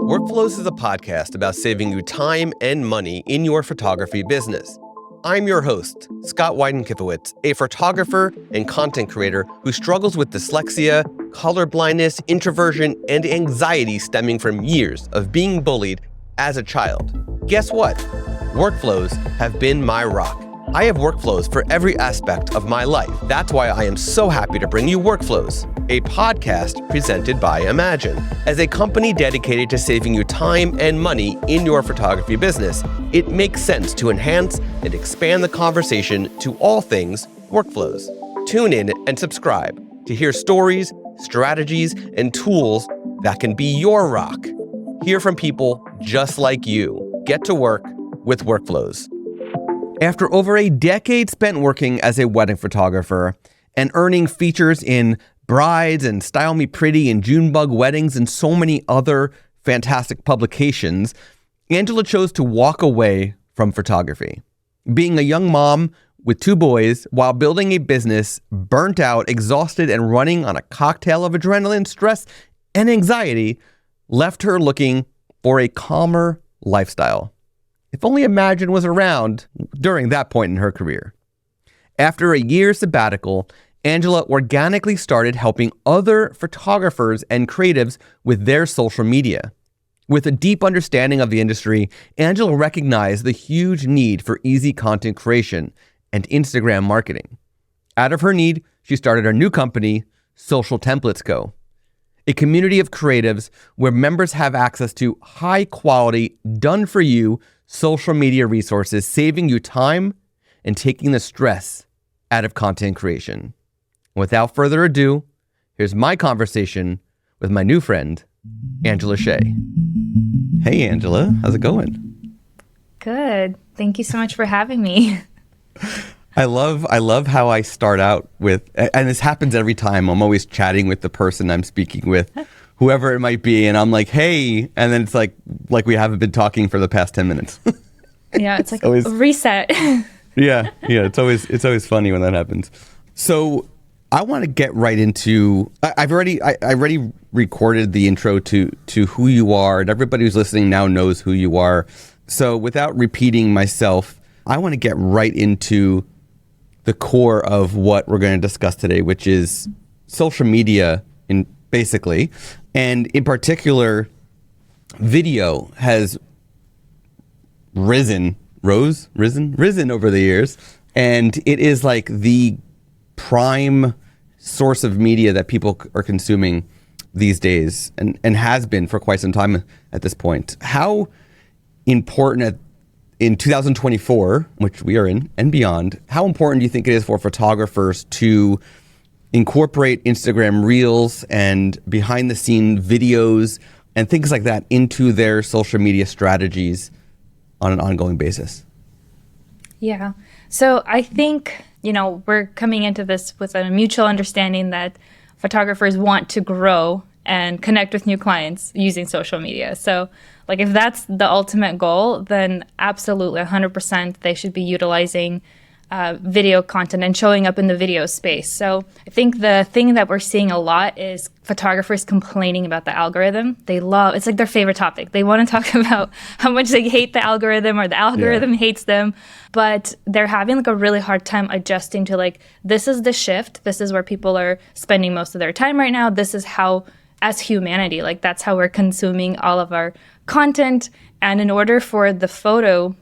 Workflows is a podcast about saving you time and money in your photography business. I'm your host, Scott Wyden-Kifowitz, a photographer and content creator who struggles with dyslexia, color blindness, introversion, and anxiety stemming from years of being bullied as a child. Guess what? Workflows have been my rock. I have workflows for every aspect of my life. That's why I am so happy to bring you Workflows, a podcast presented by Imagen. As a company dedicated to saving you time and money in your photography business, it makes sense to enhance and expand the conversation to all things workflows. Tune in and subscribe to hear stories, strategies, and tools that can be your rock. Hear from people just like you. Get to work with Workflows. After over a decade spent working as a wedding photographer and earning features in Brides and Style Me Pretty and Junebug Weddings and so many other fantastic publications, Angela chose to walk away from photography. Being a young mom with 2 boys while building a business, burnt out, exhausted, and running on a cocktail of adrenaline, stress, and anxiety, left her looking for a calmer lifestyle. If only Imagen was around during that point in her career. After a year's sabbatical, Angela organically started helping other photographers and creatives with their social media. With a deep understanding of the industry, Angela recognized the huge need for easy content creation and Instagram marketing. Out of her need, she started a new company, Social Templates Co., a community of creatives where members have access to high-quality, done-for-you social media resources, saving you time and taking the stress out of content creation. Without further ado, here's my conversation with my new friend, Angela Shae. Hey, Angela. How's it going? Good. Thank you so much for having me. I love how I start out with, and this happens every time. I'm always chatting with the person I'm speaking with, whoever it might be, and I'm like, hey, and then it's like we haven't been talking for the past 10 minutes. Yeah, it's like always a reset. Yeah, it's always funny when that happens. So I want to get right into, I already recorded the intro to who you are, and everybody who's listening now knows who you are. So without repeating myself, I want to get right into the core of what we're going to discuss today, which is social media basically. And in particular, video has risen over the years. And it is like the prime source of media that people are consuming these days and has been for quite some time at this point. How important in 2024, which we are in, and beyond, how important do you think it is for photographers to incorporate Instagram Reels and behind-the-scene videos and things like that into their social media strategies on an ongoing basis? Yeah. So I think, we're coming into this with a mutual understanding that photographers want to grow and connect with new clients using social media. So if that's the ultimate goal, then absolutely 100% they should be utilizing video content and showing up in the video space. So I think the thing that we're seeing a lot is photographers complaining about the algorithm. It's like their favorite topic. They want to talk about how much they hate the algorithm or the algorithm hates them, but they're having a really hard time adjusting to this is the shift. This is where people are spending most of their time right now. This is how, as humanity, that's how we're consuming all of our content. And in order for the photo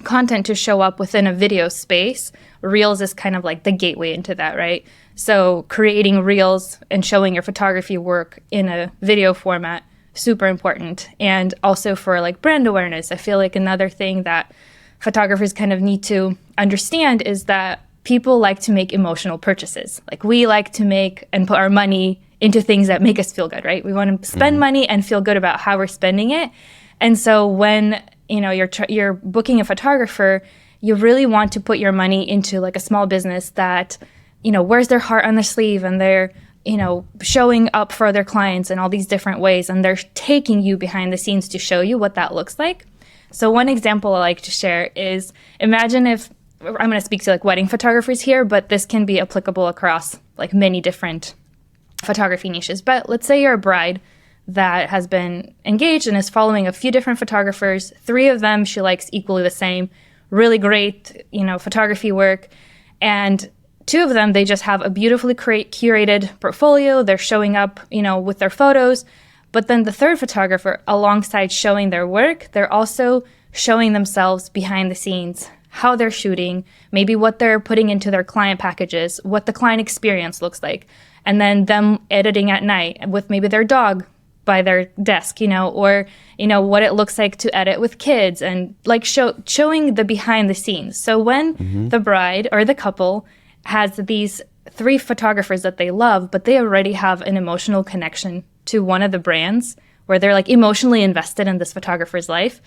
content to show up within a video space, Reels is kind of like the gateway into that, right? So creating Reels and showing your photography work in a video format, super important. And also for brand awareness, I feel like another thing that photographers kind of need to understand is that people like to make emotional purchases. We like to make and put our money into things that make us feel good, right? We want to spend money and feel good about how we're spending it. And so when you're booking a photographer, you really want to put your money into a small business that wears their heart on their sleeve, and they're showing up for their clients in all these different ways, and they're taking you behind the scenes to show you what that looks like. So one example I like to share is, imagine if I'm going to speak to wedding photographers here, but this can be applicable across many different photography niches. But let's say you're a bride that has been engaged and is following a few different photographers. 3 of them she likes equally the same. Really great, photography work. And 2 of them, they just have a beautifully curated portfolio. They're showing up, with their photos. But then the 3rd photographer, alongside showing their work, they're also showing themselves behind the scenes, how they're shooting, maybe what they're putting into their client packages, what the client experience looks like, and then them editing at night with maybe their dog by their desk, or, what it looks like to edit with kids, and like showing the behind the scenes. So when the bride or the couple has these 3 photographers that they love, but they already have an emotional connection to one of the brands where they're like emotionally invested in this photographer's life,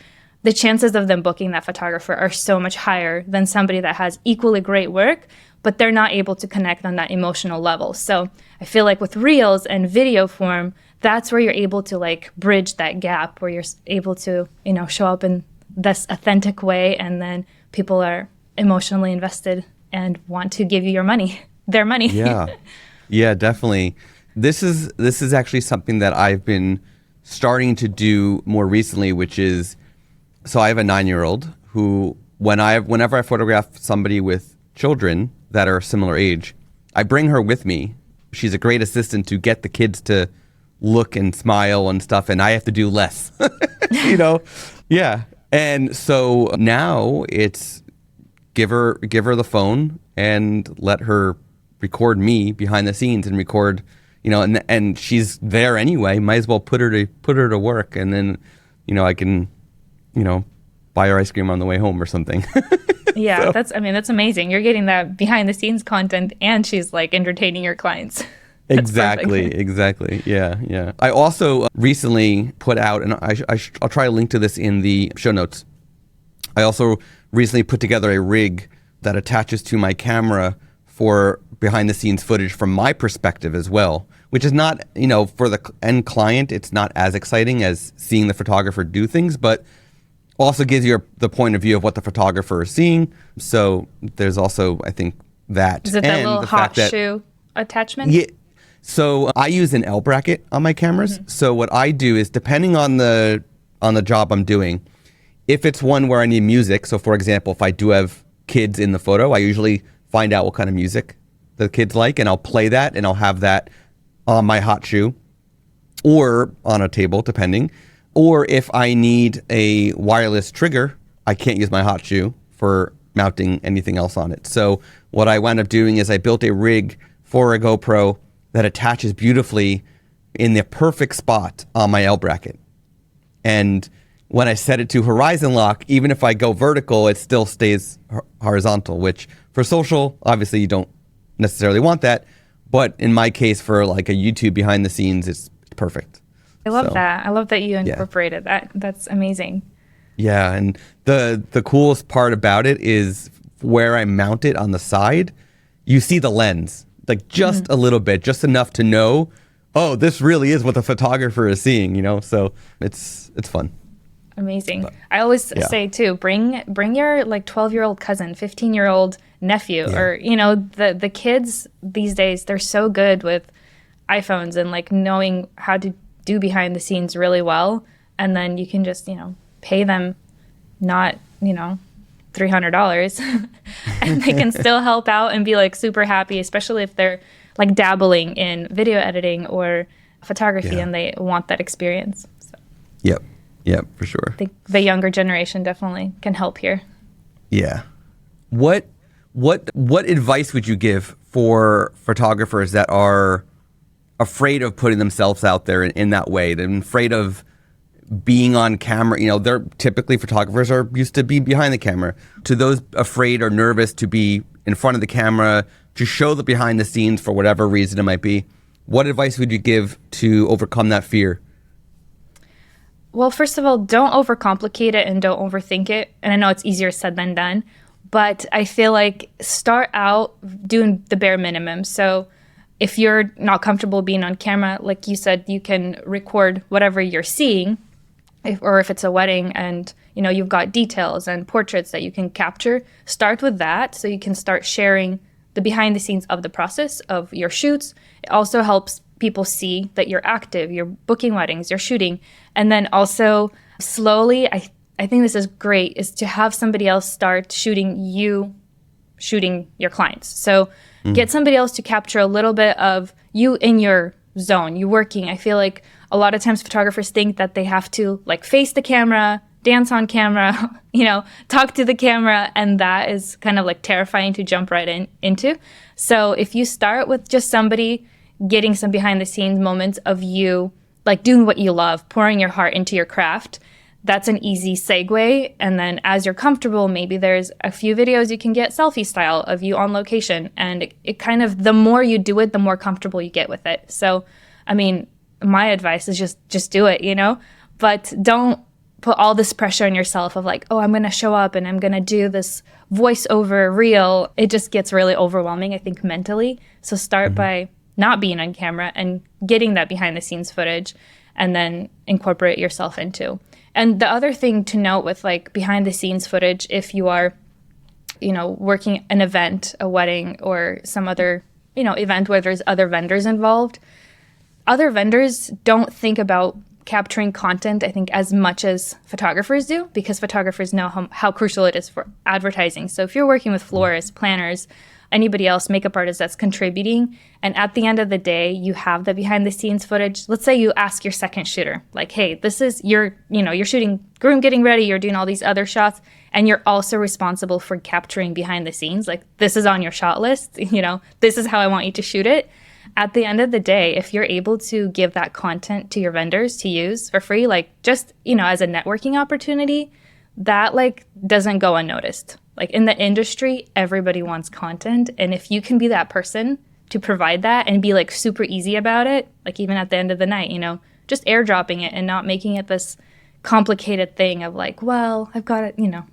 the chances of them booking that photographer are so much higher than somebody that has equally great work, but they're not able to connect on that emotional level. So I feel like with reels and video form, that's where you're able to like bridge that gap, where you're able to, show up in this authentic way, and then people are emotionally invested and want to give you your money, their money. Yeah, definitely. This is actually something that I've been starting to do more recently, which is, so I have a 9-year-old who, whenever I photograph somebody with children that are similar age, I bring her with me. She's a great assistant to get the kids to look and smile and stuff, and I have to do less, Yeah. And so now it's give her the phone and let her record me behind the scenes and record, and she's there anyway. Might as well put her to work, and then, I can, buy her ice cream on the way home or something. Yeah, So, that's amazing. You're getting that behind the scenes content, and she's like entertaining your clients. That's perfect. Exactly. Yeah. I also recently put out, and I'll try to link to this in the show notes. I also recently put together a rig that attaches to my camera for behind the scenes footage from my perspective as well, which is not, for the end client, it's not as exciting as seeing the photographer do things, but also gives you the point of view of what the photographer is seeing. So there's also, I think, that. Is it that little hot shoe attachment? Yeah. So I use an L bracket on my cameras. So what I do is, depending on the job I'm doing, if it's one where I need music, so for example, if I do have kids in the photo, I usually find out what kind of music the kids like, and I'll play that, and I'll have that on my hot shoe or on a table, depending. Or if I need a wireless trigger, I can't use my hot shoe for mounting anything else on it. So what I wound up doing is I built a rig for a GoPro that attaches beautifully in the perfect spot on my L bracket. And when I set it to horizon lock, even if I go vertical, it still stays horizontal, which for social, obviously you don't necessarily want that. But in my case, for like a YouTube behind the scenes, it's perfect. I love that. I love that you incorporated that. That's amazing. Yeah, and the coolest part about it is where I mount it on the side, you see the lens, like just a little bit, just enough to know, oh, this really is what the photographer is seeing, So it's fun. Amazing. But I always say too, bring your like 12-year-old cousin, 15-year-old nephew, or the kids these days, they're so good with iPhones and like knowing how to do behind the scenes really well, and then you can just pay them not $300 and they can still help out and be like super happy, especially if they're like dabbling in video editing or photography and they want that experience. So. Yep, for sure. I think the younger generation definitely can help here. Yeah. What advice would you give for photographers that are afraid of putting themselves out there in that way? They're afraid of being on camera. They're typically, photographers are used to be behind the camera. To those afraid or nervous to be in front of the camera, to show the behind the scenes for whatever reason it might be, what advice would you give to overcome that fear? Well, first of all, don't overcomplicate it and don't overthink it. And I know it's easier said than done, but I feel like start out doing the bare minimum. So if you're not comfortable being on camera, like you said, you can record whatever you're seeing, or if it's a wedding and you've got details and portraits that you can capture, start with that so you can start sharing the behind the scenes of the process of your shoots. It also helps people see that you're active, you're booking weddings, you're shooting. And then also slowly, I think this is great, is to have somebody else start shooting your clients. So get somebody else to capture a little bit of you in your zone, you working. I feel like a lot of times photographers think that they have to like face the camera, dance on camera, talk to the camera, and that is kind of like terrifying to jump right into. So if you start with just somebody getting some behind the scenes moments of you like doing what you love, pouring your heart into your craft, that's an easy segue. And then as you're comfortable, maybe there's a few videos you can get selfie style of you on location. And it kind of, the more you do it, the more comfortable you get with it. So, I mean, my advice is just do it, but don't put all this pressure on yourself of like, oh, I'm going to show up and I'm going to do this voiceover reel. It just gets really overwhelming, I think, mentally. So start by not being on camera and getting that behind the scenes footage and then incorporate yourself into. And the other thing to note with like behind the scenes footage, if you are, working an event, a wedding or some other, event where there's other vendors involved, other vendors don't think about capturing content, I think, as much as photographers do, because photographers know how crucial it is for advertising. So if you're working with florists, planners, anybody else, makeup artist that's contributing, and at the end of the day, you have the behind the scenes footage. Let's say you ask your second shooter, like, hey, this is you're shooting groom getting ready, you're doing all these other shots, and you're also responsible for capturing behind the scenes. Like, this is on your shot list, this is how I want you to shoot it. At the end of the day, if you're able to give that content to your vendors to use for free, like just, as a networking opportunity, that like doesn't go unnoticed. Like in the industry, everybody wants content. And if you can be that person to provide that and be like super easy about it, like even at the end of the night, just airdropping it and not making it this complicated thing of like, well, I've got it, you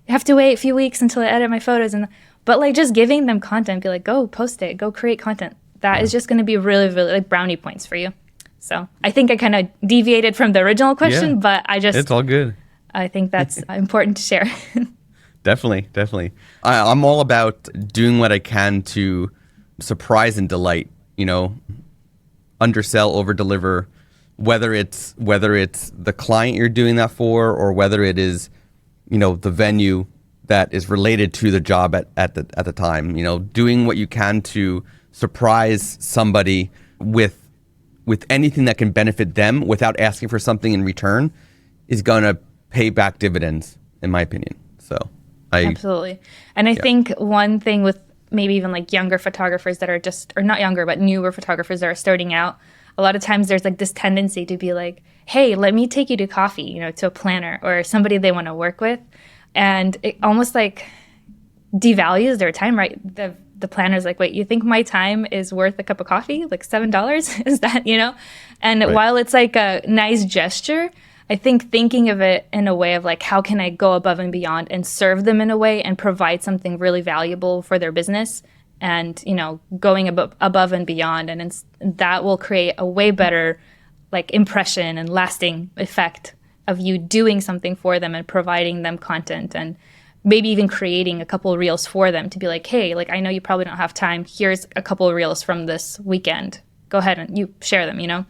have to wait a few weeks until I edit my photos. But like just giving them content, be like, go post it, go create content. That is just going to be really, really like brownie points for you. So I think I kind of deviated from the original question, but it's all good. I think that's important to share. Definitely. I'm all about doing what I can to surprise and delight, undersell, over deliver, whether it's the client you're doing that for, or whether it is, the venue that is related to the job at the time, doing what you can to surprise somebody with anything that can benefit them without asking for something in return is going to pay back dividends, in my opinion. So absolutely. And I think one thing with maybe even like younger photographers that are just, or not younger, but newer photographers that are starting out, a lot of times there's like this tendency to be like, hey, let me take you to coffee, to a planner or somebody they want to work with. And it almost like devalues their time, right? The planner's like, wait, you think my time is worth a cup of coffee? Like $7? Is that, And right. While it's like a nice gesture, I think thinking of it in a way of like, how can I go above and beyond and serve them in a way and provide something really valuable for their business and, going above and beyond. And that will create a way better like impression and lasting effect of you doing something for them and providing them content and maybe even creating a couple of reels for them to be like, hey, like, I know you probably don't have time. Here's a couple of reels from this weekend. Go ahead and you share them,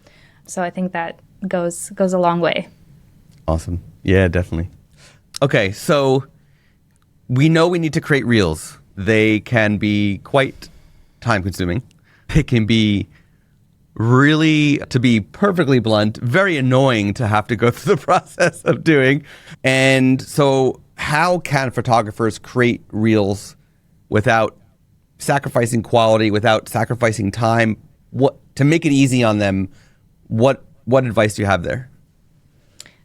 So I think that goes a long way. Awesome. Yeah, definitely. Okay, so we know we need to create reels. They can be quite time consuming. They can be really, to be perfectly blunt, very annoying to have to go through the process of doing. And so how can photographers create reels without sacrificing quality, without sacrificing time? What to make it easy on them? What advice do you have there?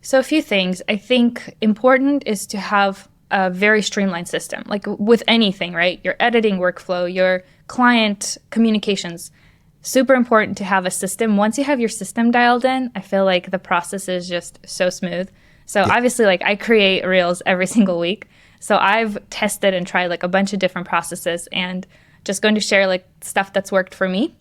So a few things. I think important is to have a very streamlined system, like with anything, right? Your editing workflow, your client communications. Super important to have a system. Once you have your system dialed in, I feel like the process is just so smooth. So obviously, like I create reels every single week. So I've tested and tried like a bunch of different processes and just going to share like stuff that's worked for me.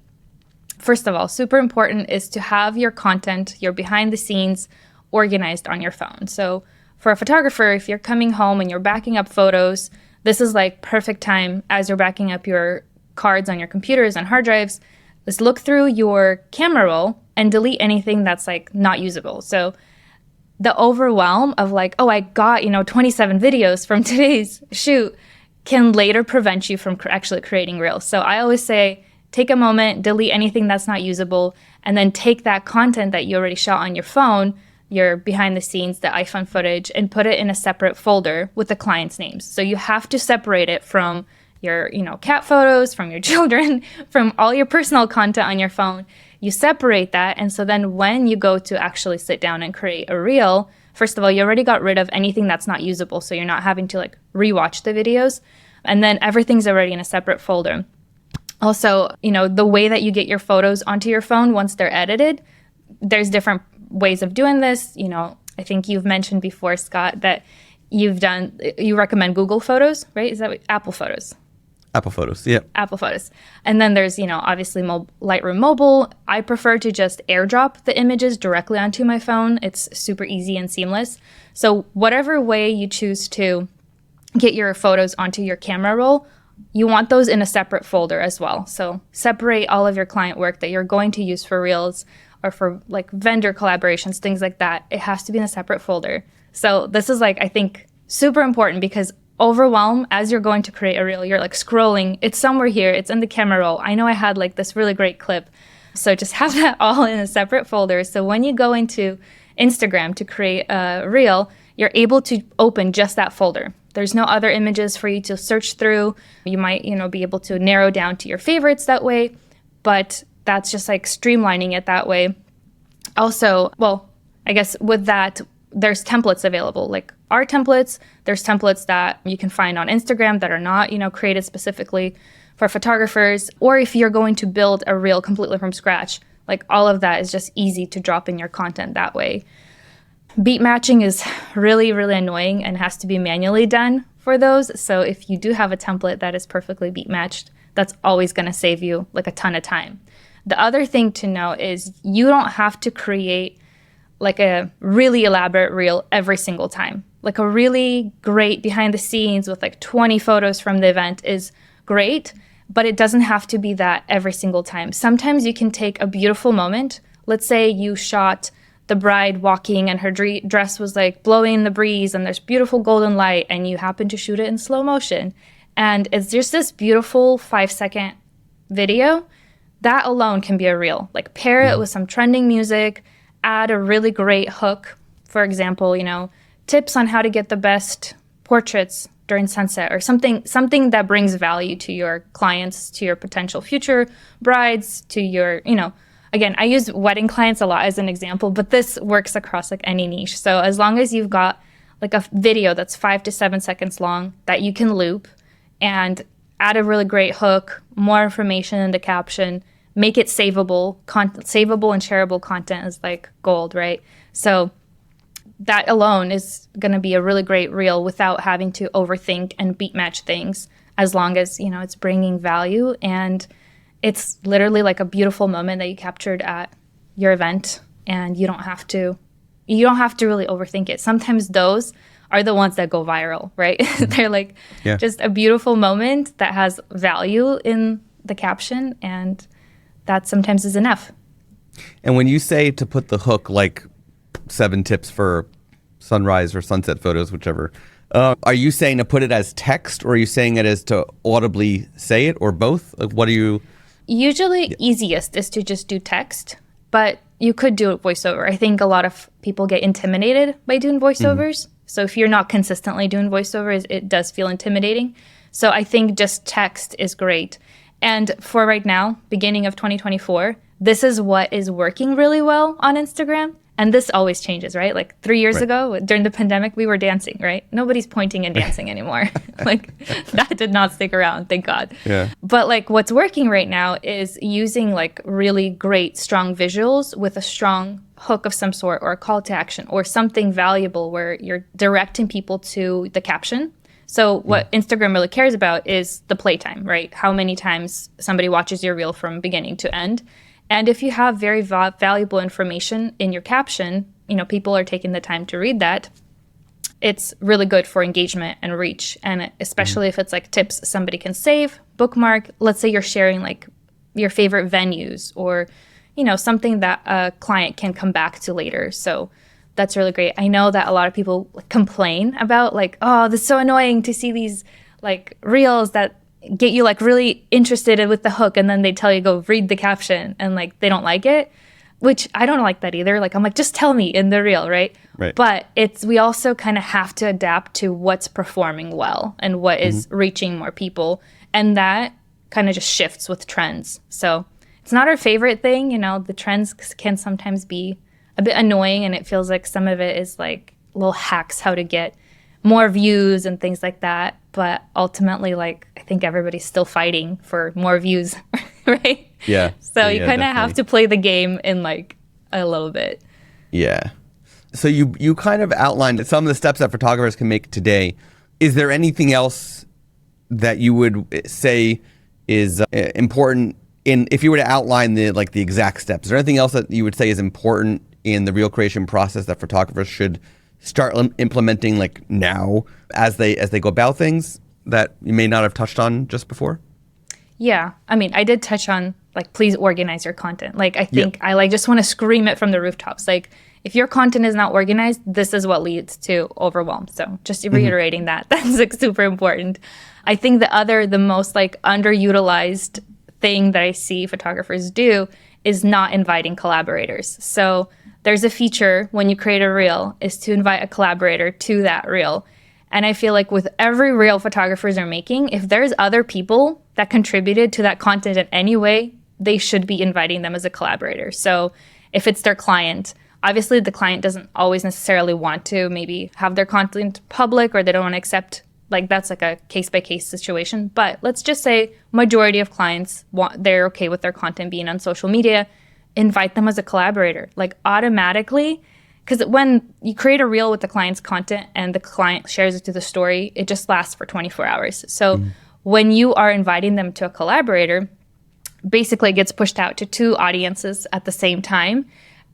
First of all, super important is to have your content, your behind the scenes organized on your phone. So for a photographer, if you're coming home and you're backing up photos, this is like perfect time as you're backing up your cards on your computers and hard drives is look through your camera roll and delete anything that's like not usable. So the overwhelm of like, oh, I got, 27 videos from today's shoot can later prevent you from actually creating reels. So I always say, take a moment, delete anything that's not usable, and then take that content that you already shot on your phone, your behind the scenes, the iPhone footage, and put it in a separate folder with the client's names. So you have to separate it from your, cat photos, from your children, from all your personal content on your phone. You separate that. And so then when you go to actually sit down and create a reel, first of all, you already got rid of anything that's not usable. So you're not having to like rewatch the videos. And then everything's already in a separate folder. Also, the way that you get your photos onto your phone once they're edited, there's different ways of doing this. I think you've mentioned before, Scott, that you recommend Google Photos, right? Is that what, Apple Photos? Apple Photos, yeah. Apple Photos. And then there's, obviously Lightroom Mobile. I prefer to just airdrop the images directly onto my phone. It's super easy and seamless. So whatever way you choose to get your photos onto your camera roll, you want those in a separate folder as well. So separate all of your client work that you're going to use for reels or for like vendor collaborations, things like that. It has to be in a separate folder. So this is like, I think, super important because overwhelm as you're going to create a reel, you're like scrolling, it's somewhere here, it's in the camera roll. I know I had like this really great clip. So just have that all in a separate folder. So when you go into Instagram to create a reel, you're able to open just that folder. There's no other images for you to search through. You might, be able to narrow down to your favorites that way, but that's just like streamlining it that way. Also, well, I guess with that, there's templates available, like our templates. There's templates that you can find on Instagram that are not, created specifically for photographers. Or if you're going to build a reel completely from scratch, like all of that is just easy to drop in your content that way. Beat matching is really, really annoying and has to be manually done for those. So if you do have a template that is perfectly beat matched, that's always going to save you like a ton of time. The other thing to know is you don't have to create like a really elaborate reel every single time. Like a really great behind the scenes with like 20 photos from the event is great, but it doesn't have to be that every single time. Sometimes you can take a beautiful moment. Let's say you shot the bride walking and her dress was like blowing in the breeze and there's beautiful golden light and you happen to shoot it in slow motion. And it's just this beautiful 5-second video. That alone can be a reel. Like pair it with some trending music, add a really great hook. For example, tips on how to get the best portraits during sunset or something that brings value to your clients, to your potential future brides, to your, again, I use wedding clients a lot as an example, but this works across like any niche. So as long as you've got like a video that's 5 to 7 seconds long that you can loop and add a really great hook, more information in the caption, make it savable. Savable and shareable content is like gold, right? So that alone is going to be a really great reel without having to overthink and beat match things, as long as, it's bringing value and it's literally like a beautiful moment that you captured at your event and you don't have to really overthink it. Sometimes those are the ones that go viral, right? They're like just a beautiful moment that has value in the caption, and that sometimes is enough. And when you say to put the hook, like 7 tips for sunrise or sunset photos, whichever, are you saying to put it as text, or are you saying it as to audibly say it, or both? Like, what do you... Usually easiest is to just do text, but you could do it voiceover. I think a lot of people get intimidated by doing voiceovers. So if you're not consistently doing voiceovers, it does feel intimidating. So I think just text is great. And for right now, beginning of 2024, this is what is working really well on Instagram. And this always changes, right? Like 3 years ago, during the pandemic, we were dancing, right? Nobody's pointing and dancing anymore. Like that did not stick around, thank God. Yeah. But like what's working right now is using like really great, strong visuals with a strong hook of some sort or a call to action or something valuable where you're directing people to the caption. So what Instagram really cares about is the playtime, right? How many times somebody watches your reel from beginning to end. And if you have very valuable information in your caption, people are taking the time to read that, it's really good for engagement and reach. And especially if it's like tips somebody can save, bookmark. Let's say you're sharing like your favorite venues or, something that a client can come back to later. So that's really great. I know that a lot of people complain about like, oh, this is so annoying to see these like reels that get you like really interested with the hook, and then they tell you go read the caption and like they don't like it, which I don't like that either. Like I'm like, just tell me in the reel, right? Right. But we also kind of have to adapt to what's performing well and what is reaching more people, and that kind of just shifts with trends. So it's not our favorite thing, the trends can sometimes be a bit annoying, and it feels like some of it is like little hacks how to get more views and things like that. But ultimately, like, I think everybody's still fighting for more views, right? Yeah. So you kind of have to play the game in like a little bit. Yeah. So you kind of outlined some of the steps that photographers can make today. Is there anything else that you would say is important if you were to outline the exact steps? Is there anything else that you would say is important in the reel creation process that photographers should start implementing like now as they go about things that you may not have touched on just before? Yeah. I mean, I did touch on like, please organize your content. Like, I think I like just want to scream it from the rooftops. Like, if your content is not organized, this is what leads to overwhelm. So just reiterating that's like super important. I think the most like underutilized thing that I see photographers do is not inviting collaborators. So there's a feature when you create a reel is to invite a collaborator to that reel. And I feel like with every reel photographers are making, if there's other people that contributed to that content in any way, they should be inviting them as a collaborator. So if it's their client, obviously the client doesn't always necessarily want to maybe have their content public, or they don't want to accept, like that's like a case-by-case situation. But let's just say majority of clients they're okay with their content being on social media. Invite them as a collaborator, like automatically. Because when you create a reel with the client's content and the client shares it to the story, it just lasts for 24 hours. So when you are inviting them to a collaborator, basically it gets pushed out to two audiences at the same time.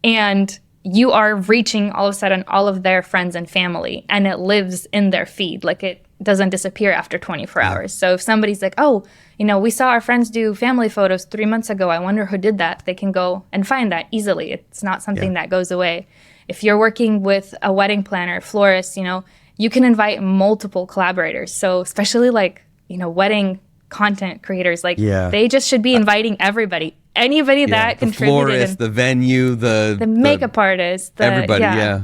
And you are reaching all of a sudden all of their friends and family, and it lives in their feed. Like it doesn't disappear after 24 hours. So if somebody's like, oh, we saw our friends do family photos 3 months ago, I wonder who did that, they can go and find that easily. It's not something that goes away. If you're working with a wedding planner, florist, you can invite multiple collaborators. So especially like, wedding content creators, like they just should be inviting everybody. Anybody that contributed. The florist, the venue, the makeup artist. Everybody, yeah.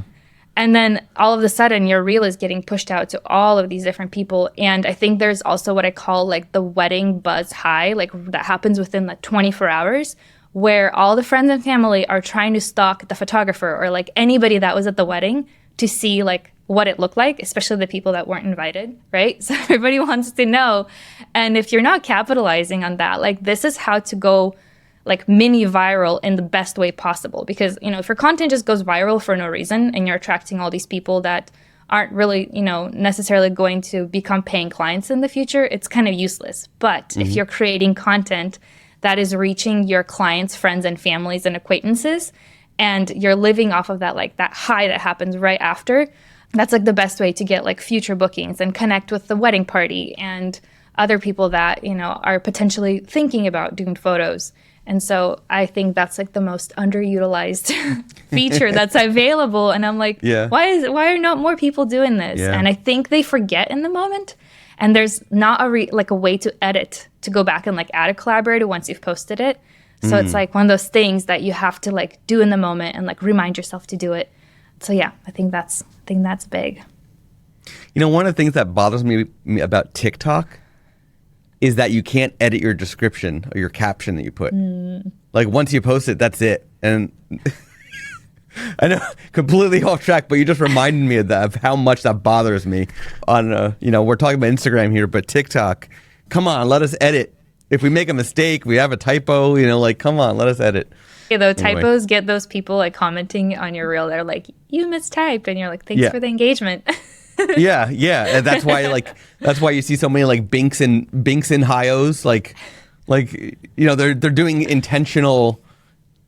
And then all of a sudden your reel is getting pushed out to all of these different people. And I think there's also what I call like the wedding buzz high, like that happens within like 24 hours, where all the friends and family are trying to stalk the photographer or like anybody that was at the wedding to see like what it looked like, especially the people that weren't invited, right? So everybody wants to know. And if you're not capitalizing on that, like this is how to go like mini viral in the best way possible. Because, if your content just goes viral for no reason and you're attracting all these people that aren't really, necessarily going to become paying clients in the future, it's kind of useless. But if you're creating content that is reaching your clients, friends, and families and acquaintances, and you're living off of that, like that high that happens right after, that's like the best way to get like future bookings and connect with the wedding party and other people that, are potentially thinking about doing photos. And so I think that's like the most underutilized feature that's available. And I'm like, why are not more people doing this? Yeah. And I think they forget in the moment. And there's not a way to edit, to go back and like add a collaborator once you've posted it. So it's like one of those things that you have to like do in the moment and like remind yourself to do it. So yeah, I think that's big. One of the things that bothers me about TikTok is that you can't edit your description or your caption that you put. Like once you post it, that's it. And I know, completely off track, but you just reminded me of how much that bothers me. On we're talking about Instagram here, but TikTok, come on, let us edit. If we make a mistake, we have a typo, come on, let us edit. Yeah, those typos get those people like commenting on your reel. They're like, you mistyped, and you're like, thanks for the engagement. Yeah, and that's why you see so many like binks and hi-os, like they're doing intentional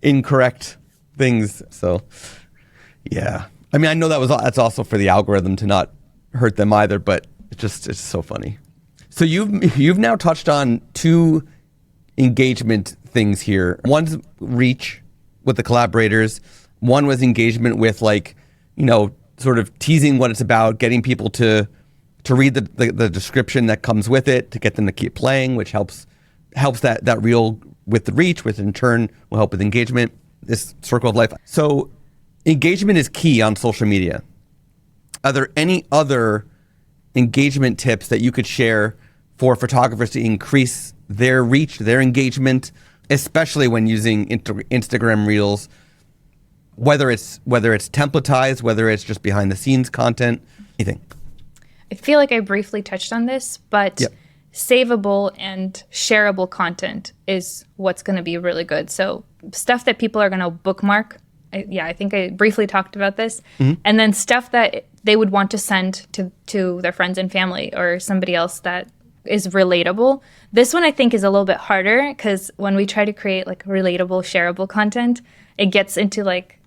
incorrect things. So yeah, I mean, I know that's also for the algorithm to not hurt them either, but it's so funny. So you've now touched on two engagement things here. One's reach with the collaborators. One was engagement with sort of teasing what it's about, getting people to read the description that comes with it, to get them to keep playing, which helps that reel with the reach, which in turn will help with engagement, this circle of life. So engagement is key on social media. Are there any other engagement tips that you could share for photographers to increase their reach, their engagement, especially when using Instagram Reels, whether it's templatized, whether it's just behind the scenes content, anything? I feel like I briefly touched on this, but savable and shareable content is what's going to be really good. So stuff that people are going to bookmark. I think I briefly talked about this. Mm-hmm. And then stuff that they would want to send to their friends and family or somebody else that is relatable. This one I think is a little bit harder because when we try to create like relatable, shareable content, it gets into like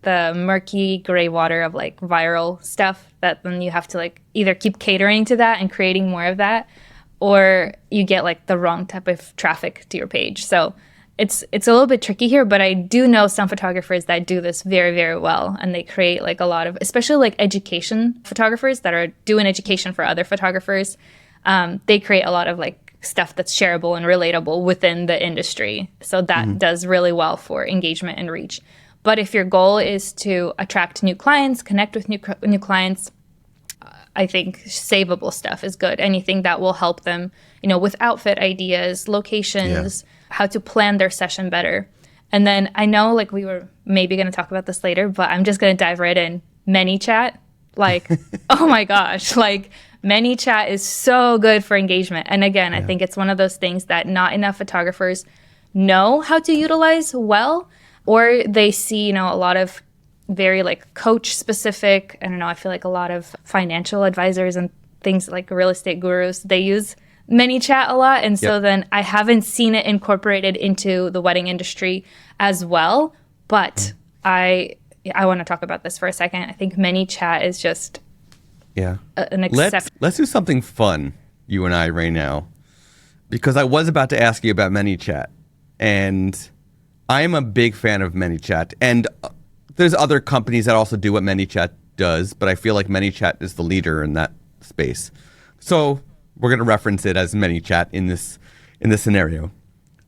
the murky gray water of like viral stuff that then you have to like either keep catering to that and creating more of that, or you get like the wrong type of traffic to your page. So it's a little bit tricky here, but I do know some photographers that do this very, very well. And they create like a lot of, especially like education photographers that are doing education for other photographers. They create a lot of like stuff that's shareable and relatable within the industry. So that does really well for engagement and reach. But if your goal is to attract new clients, connect with new clients, I think savable stuff is good. Anything that will help them, with outfit ideas, locations, how to plan their session better. And then I know like we were maybe going to talk about this later, but I'm just going to dive right in. ManyChat, like, oh my gosh, like ManyChat is so good for engagement. And again, I think it's one of those things that not enough photographers know how to utilize well, or they see, a lot of very like coach specific, I don't know, I feel like a lot of financial advisors and things like real estate gurus, they use ManyChat a lot. And so then I haven't seen it incorporated into the wedding industry as well. But I want to talk about this for a second. I think ManyChat is just an exception. Let's do something fun, you and I, right now, because I was about to ask you about ManyChat, and I am a big fan of ManyChat, and there's other companies that also do what ManyChat does, but I feel like ManyChat is the leader in that space. So we're going to reference it as ManyChat in this scenario.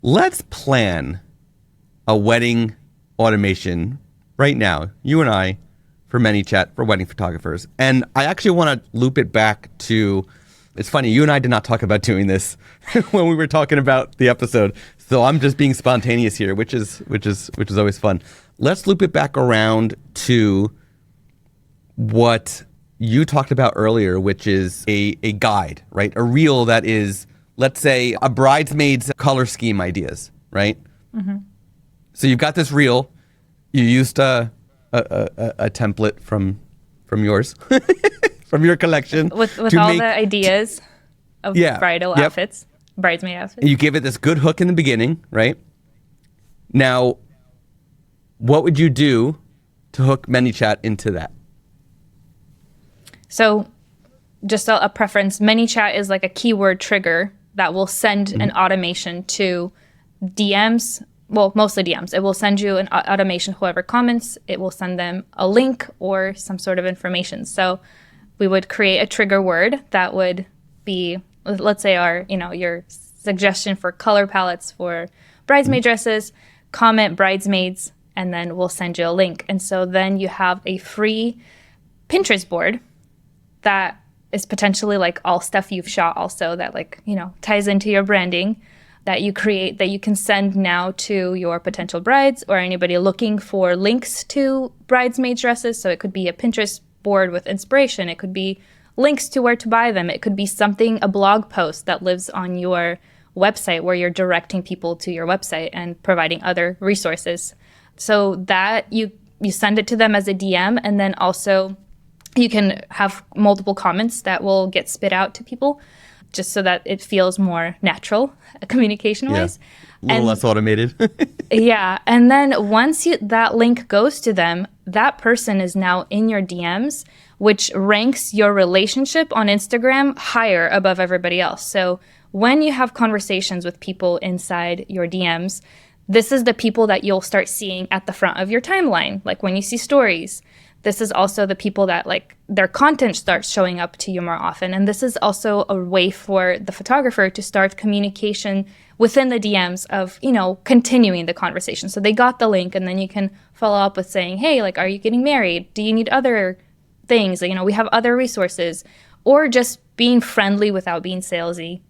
Let's plan a wedding automation right now, you and I, for ManyChat for wedding photographers. And I actually want to loop it back to, it's funny, you and I did not talk about doing this when we were talking about the episode. So I'm just being spontaneous here, which is always fun. Let's loop it back around to what you talked about earlier, which is a guide, right? A reel that is, let's say, a bridesmaid's color scheme ideas, right? Mm-hmm. So you've got this reel. You used a template from yours, from your collection. With all the ideas of bridal outfits, bridesmaid outfits. You give it this good hook in the beginning, right? Now, what would you do to hook ManyChat into that? So just a preference, ManyChat is like a keyword trigger that will send an automation to DMs, well, mostly DMs. It will send you an automation, whoever comments, it will send them a link or some sort of information. So we would create a trigger word that would be, let's say your suggestion for color palettes for bridesmaid dresses, comment bridesmaids, and then we'll send you a link. And so then you have a free Pinterest board that is potentially like all stuff you've shot also that ties into your branding that you create that you can send now to your potential brides or anybody looking for links to bridesmaid dresses. So it could be a Pinterest board with inspiration. It could be links to where to buy them. It could be a blog post that lives on your website where you're directing people to your website and providing other resources. So that you send it to them as a DM, and then also you can have multiple comments that will get spit out to people just so that it feels more natural communication-wise. A little less automated. And then once that link goes to them, that person is now in your DMs, which ranks your relationship on Instagram higher above everybody else. So when you have conversations with people inside your DMs, this is the people that you'll start seeing at the front of your timeline, like when you see stories. This is also the people that like their content starts showing up to you more often. And this is also a way for the photographer to start communication within the DMs of, you know, continuing the conversation. So they got the link, and then you can follow up with saying, hey, like, are you getting married? Do you need other things? You know, we have other resources. Or just being friendly without being salesy,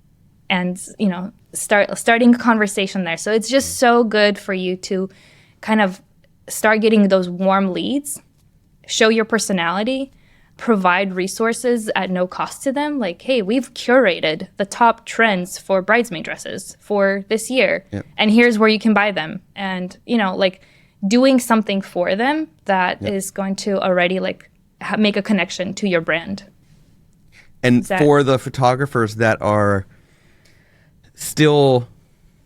and, you know, starting a conversation there. So it's just so good for you to kind of start getting those warm leads, show your personality, provide resources at no cost to them. Like, hey, we've curated the top trends for bridesmaid dresses for this year, and here's where you can buy them. And, you know, like doing something for them that is going to already like make a connection to your brand. And for the photographers that are still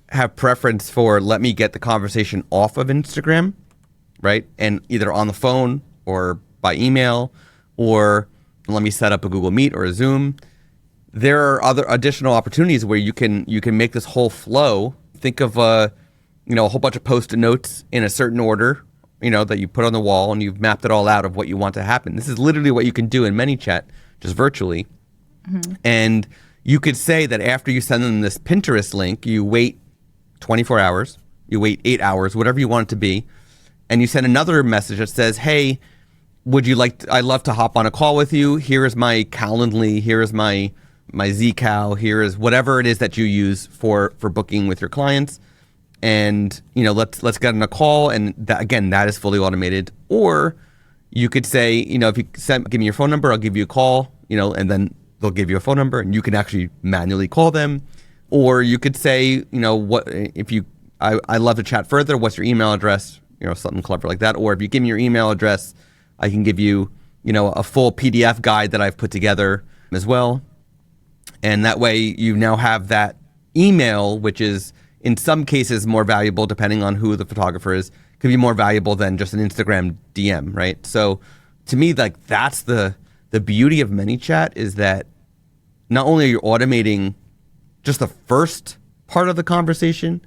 have preference for, let me get the conversation off of Instagram, right? And either on the phone or by email, or let me set up a Google Meet or a Zoom. There are other additional opportunities where you can make this whole flow. Think of a whole bunch of Post-it notes in a certain order, you know, that you put on the wall, and you've mapped it all out of what you want to happen. This is literally what you can do in ManyChat, just virtually. Mm-hmm. And you could say that after you send them this Pinterest link, you wait 24 hours, you wait 8 hours, whatever you want it to be, and you send another message that says, hey, would you like I'd love to hop on a call with you. Here is my Calendly, here is my Zcal, here is whatever it is that you use for booking with your clients. And, you know, let's get on a call, and that is fully automated. Or you could say, you know, if you give me your phone number, I'll give you a call, you know, and then they'll give you a phone number, and you can actually manually call them. Or you could say, you know, what if I love to chat further. What's your email address? You know, something clever like that. Or if you give me your email address, I can give you, you know, a full PDF guide that I've put together as well. And that way you now have that email, which is in some cases more valuable depending on who the photographer is, could be more valuable than just an Instagram DM, right? So to me, like, that's the beauty of ManyChat, is that not only are you automating just the first part of the conversation,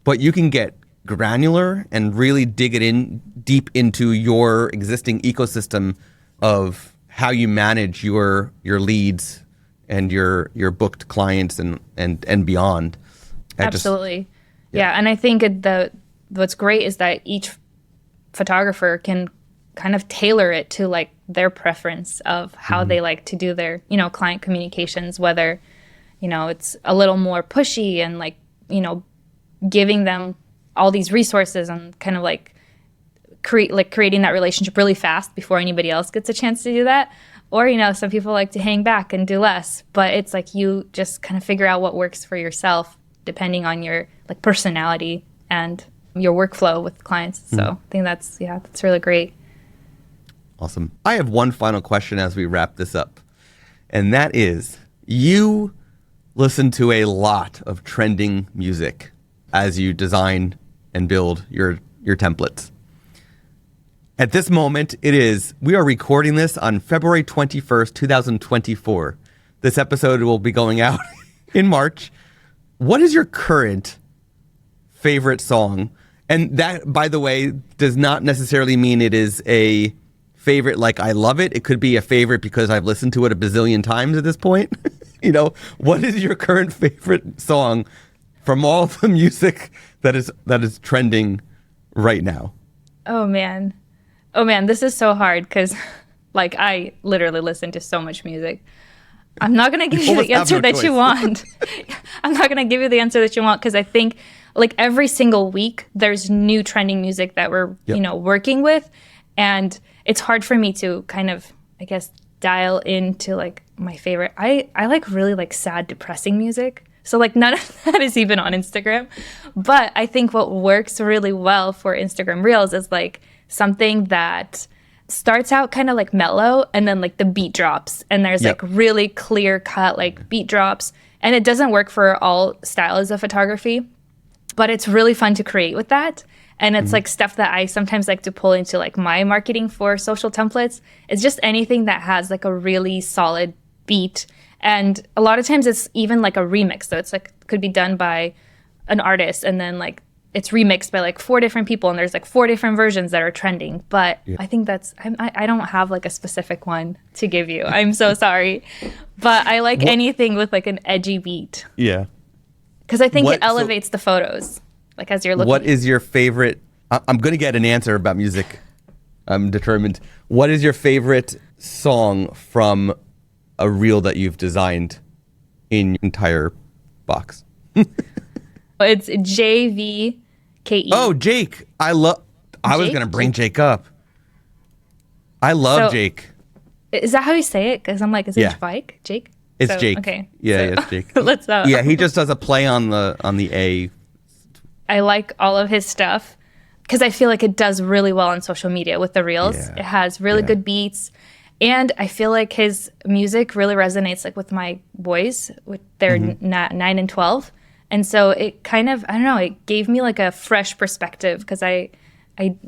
but you can get granular and really dig it in deep into your existing ecosystem of how you manage your leads and your booked clients and beyond. Absolutely. Yeah. And I think what's great is that each photographer can kind of tailor it to like their preference of how they like to do their, you know, client communications, whether, you know, it's a little more pushy and like, you know, giving them all these resources and kind of like creating that relationship really fast before anybody else gets a chance to do that. Or, you know, some people like to hang back and do less, but it's like you just kind of figure out what works for yourself depending on your like personality and your workflow with clients. So I think that's really great. Awesome. I have one final question as we wrap this up. And that is, you listen to a lot of trending music as you design and build your templates. At this moment, we are recording this on February 21st, 2024. This episode will be going out in March. What is your current favorite song? And that, by the way, does not necessarily mean it is a favorite like I love it. It could be a favorite because I've listened to it a bazillion times at this point. You know, what is your current favorite song from all the music that is trending right now? Oh man, this is so hard because like I literally listen to so much music. I'm not going to give you the answer that you want. I'm not going to give you the answer that you want because I think like every single week there's new trending music that we're, you know, working with. And it's hard for me to kind of, I guess, dial into like my favorite. I like really like sad, depressing music. So like none of that is even on Instagram. But I think what works really well for Instagram Reels is like something that starts out kind of like mellow and then like the beat drops and there's like really clear cut like beat drops, and it doesn't work for all styles of photography, but it's really fun to create with that. And it's like stuff that I sometimes like to pull into like my marketing for social templates. It's just anything that has like a really solid beat And a lot of times it's even like a remix. So it's like could be done by an artist and then like it's remixed by like 4 different people and there's like 4 different versions that are trending. But I think I don't have like a specific one to give you. I'm so sorry. But I like anything with like an edgy beat. Yeah. Because I think it elevates the photos. Like as you're looking. What is your favorite? I'm going to get an answer about music. I'm determined. What is your favorite song from a reel that you've designed in your entire box? It's JVKE. Oh, Jake. I was going to bring Jake up. I love Jake. Is that how you say it? Because I'm like, is it Jake? It's Jake. Okay. Yeah, it's Jake. Let's know. Yeah, he just does a play on the A. I like all of his stuff because I feel like it does really well on social media with the reels. Yeah. It has really good beats. And I feel like his music really resonates like with my boys. They're 9 and 12. And so it kind of, I don't know, it gave me like a fresh perspective because I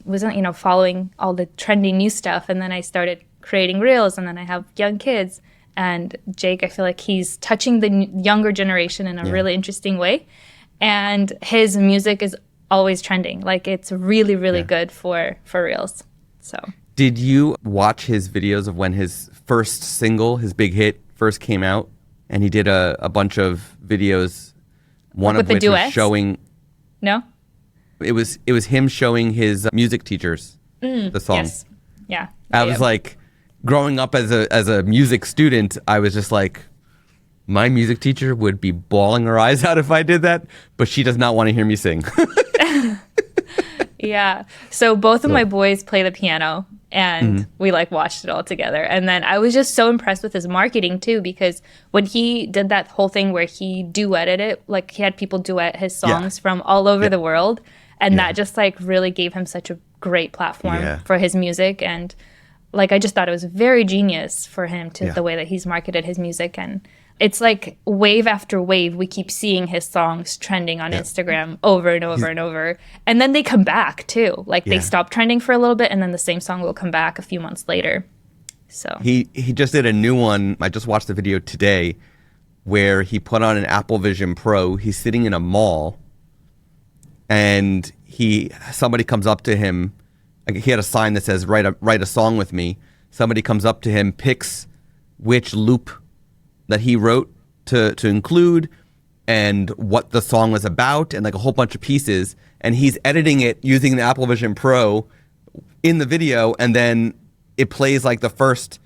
wasn't, following all the trendy new stuff. And then I started creating reels and then I have young kids. And Jake, I feel like he's touching the younger generation in a really interesting way. And his music is always trending. Like it's really, really good for reels. So did you watch his videos of when his first single, his big hit, first came out? And he did a bunch of videos, one of which was showing. No? It was him showing his music teachers the song. Yes. Yeah. I was like, growing up as a music student, I was just like, my music teacher would be bawling her eyes out if I did that, but she does not want to hear me sing. Yeah. So both of my boys play the piano and we like watched it all together. And then I was just so impressed with his marketing too, because when he did that whole thing where he duetted it, like he had people duet his songs from all over the world. And that just like really gave him such a great platform for his music. And like, I just thought it was very genius for him to the way that he's marketed his music. And it's like wave after wave, we keep seeing his songs trending on Instagram over and over and over. And then they come back too. Like they stop trending for a little bit and then the same song will come back a few months later. So he just did a new one. I just watched the video today where he put on an Apple Vision Pro. He's sitting in a mall and somebody comes up to him. Like he had a sign that says, write a song with me. Somebody comes up to him, picks which loop that he wrote to include and what the song was about and like a whole bunch of pieces. And he's editing it using the Apple Vision Pro in the video. And then it plays like the first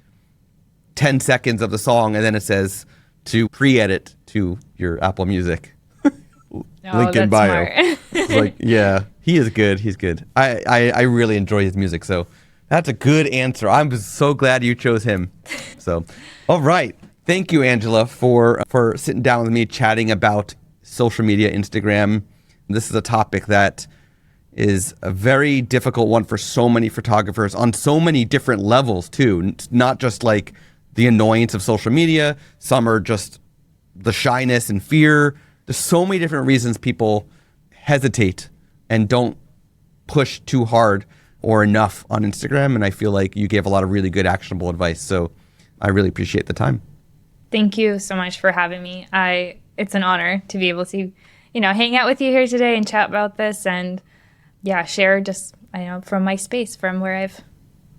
10 seconds of the song. And then it says to pre-edit to your Apple Music. Link in bio. It's like, yeah, he is good. He's good. I really enjoy his music. So that's a good answer. I'm so glad you chose him. So, all right. Thank you, Angela, for sitting down with me, chatting about social media, Instagram. This is a topic that is a very difficult one for so many photographers on so many different levels, too. It's not just like the annoyance of social media. Some are just the shyness and fear. There's so many different reasons people hesitate and don't push too hard or enough on Instagram. And I feel like you gave a lot of really good actionable advice. So I really appreciate the time. Thank you so much for having me. It's an honor to be able to, hang out with you here today and chat about this and share just, from my space, from where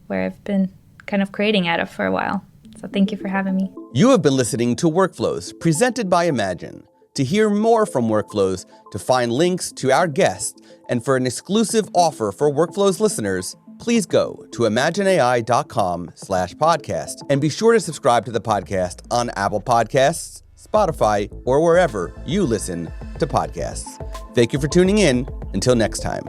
I've been kind of creating out of for a while. So thank you for having me. You have been listening to Workflows presented by Imagine. To hear more from Workflows, to find links to our guests, and for an exclusive offer for Workflows listeners, please go to imagen-ai.com/podcast and be sure to subscribe to the podcast on Apple Podcasts, Spotify, or wherever you listen to podcasts. Thank you for tuning in. Until next time.